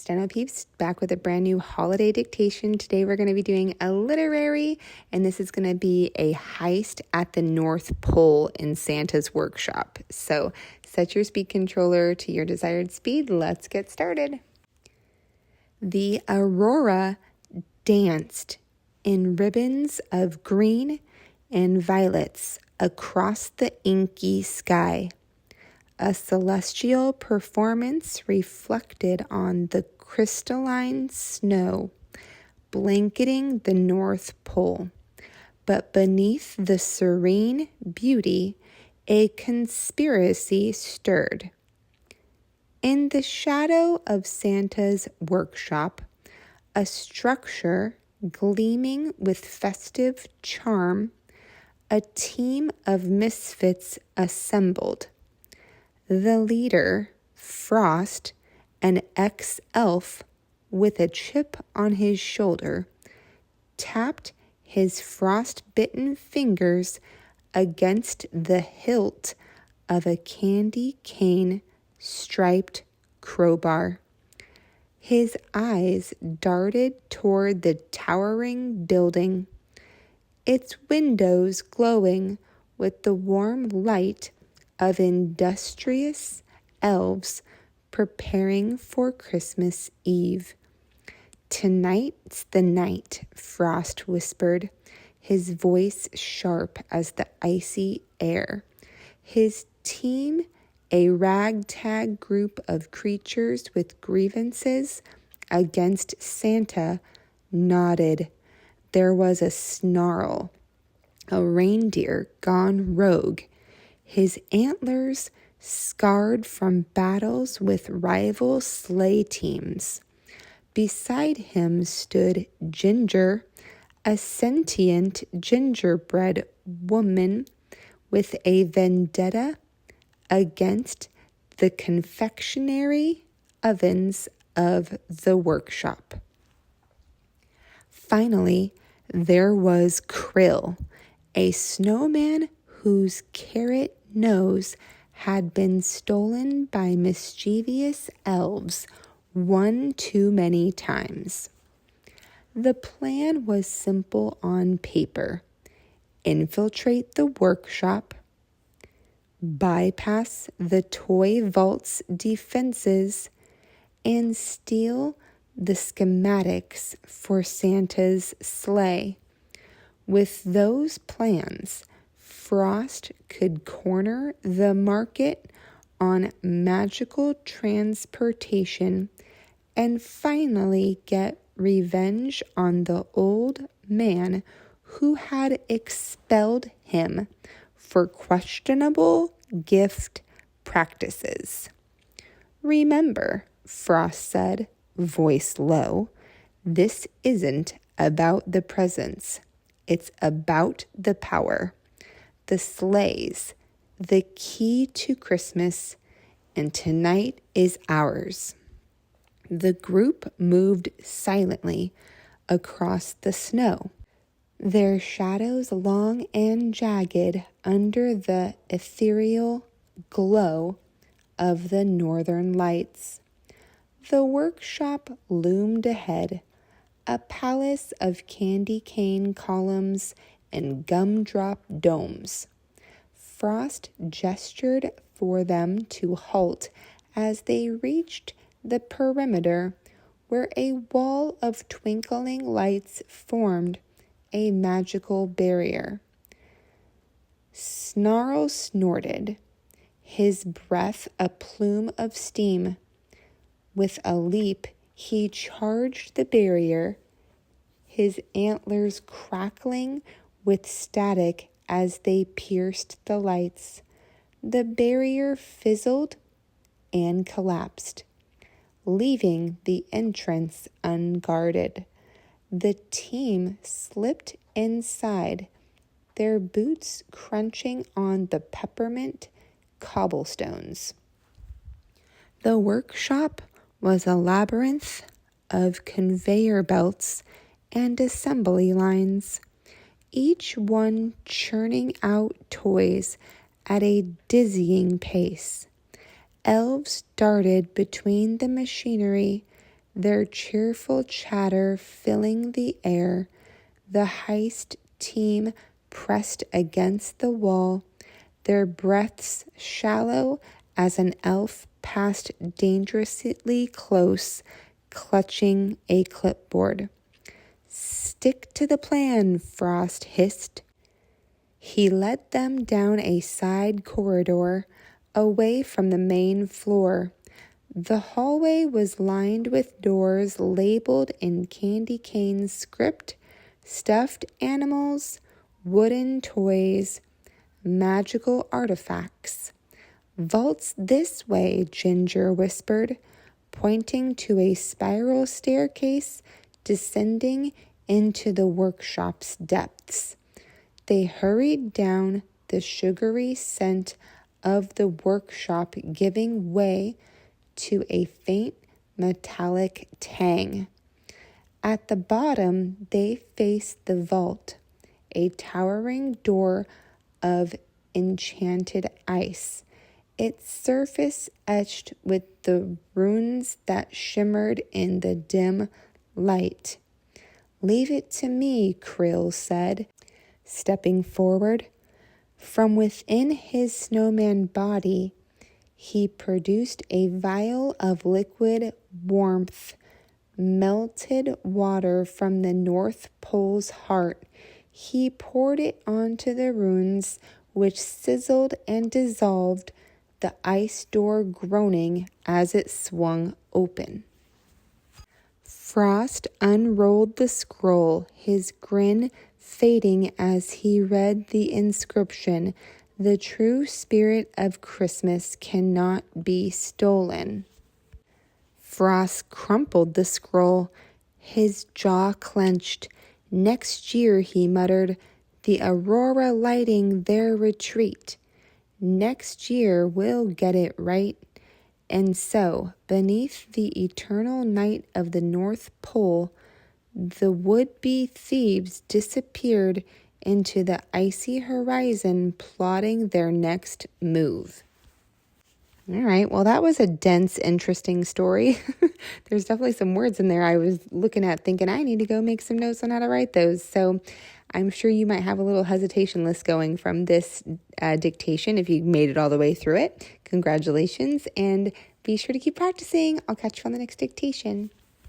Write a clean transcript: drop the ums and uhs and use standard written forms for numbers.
Steno Peeps, back with a brand new holiday dictation. Today we're going to be doing a literary, and this is going to be a heist at the North Pole in Santa's workshop. So set your speed controller to your desired speed. Let's get started. The aurora danced in ribbons of green and violets across the inky sky. A celestial performance reflected on the crystalline snow, blanketing the North Pole. But beneath the serene beauty, a conspiracy stirred. In the shadow of Santa's workshop, a structure gleaming with festive charm, a team of misfits assembled. The leader, Frost, an ex-elf with a chip on his shoulder, tapped his frost-bitten fingers against the hilt of a candy cane striped crowbar. His eyes darted toward the towering building, its windows glowing with the warm light of industrious elves preparing for Christmas Eve. "Tonight's the night," Frost whispered, his voice sharp as the icy air. His team, a ragtag group of creatures with grievances against Santa, nodded. There was a snarl, a reindeer gone rogue, his antlers scarred from battles with rival sleigh teams. Beside him stood Ginger, a sentient gingerbread woman with a vendetta against the confectionery ovens of the workshop. Finally, there was Krill, a snowman whose carrot nose had been stolen by mischievous elves one too many times. The plan was simple on paper: infiltrate the workshop, bypass the toy vault's defenses, and steal the schematics for Santa's sleigh. With those plans, Frost could corner the market on magical transportation and finally get revenge on the old man who had expelled him for questionable gift practices. "Remember," Frost said, voice low, "this isn't about the presents. It's about the power. The sleighs, the key to Christmas, and tonight is ours." The group moved silently across the snow, their shadows long and jagged under the ethereal glow of the northern lights. The workshop loomed ahead, a palace of candy cane columns and gumdrop domes. Frost gestured for them to halt as they reached the perimeter, where a wall of twinkling lights formed a magical barrier. Snarl snorted, his breath a plume of steam. With a leap, he charged the barrier, his antlers crackling with static as they pierced the lights. The barrier fizzled and collapsed, leaving the entrance unguarded. The team slipped inside, their boots crunching on the peppermint cobblestones. The workshop was a labyrinth of conveyor belts and assembly lines, each one churning out toys at a dizzying pace. Elves darted between the machinery, their cheerful chatter filling the air. The Heist team pressed against the wall, their breaths shallow as an elf passed dangerously close, clutching a clipboard. "Stick to the plan," Frost hissed. He led them down a side corridor, away from the main floor. The hallway was lined with doors labeled in candy cane script, stuffed animals, wooden toys, magical artifacts. "Vaults this way," Ginger whispered, pointing to a spiral staircase descending into the workshop's depths. They hurried down, the sugary scent of the workshop giving way to a faint metallic tang. At the bottom, they faced the vault, a towering door of enchanted ice, its surface etched with the runes that shimmered in the dim light. "Leave it to me," Krill said, stepping forward. From within his snowman body, he produced a vial of liquid warmth, melted water from the North Pole's heart. He poured it onto the runes, which sizzled and dissolved, the ice door groaning as it swung open. Frost unrolled the scroll, his grin fading as he read the inscription, "The true spirit of Christmas cannot be stolen." Frost crumpled the scroll, his jaw clenched. "Next year," he muttered, "the aurora lighting their retreat. Next year we'll get it right." And so, beneath the eternal night of the North Pole, the would-be thieves disappeared into the icy horizon, plotting their next move. All right, well, that was a dense, interesting story. There's definitely some words in there I was looking at thinking I need to go make some notes on how to write those. So I'm sure you might have a little hesitation list going from this dictation if you made it all the way through it. Congratulations, and be sure to keep practicing. I'll catch you on the next dictation.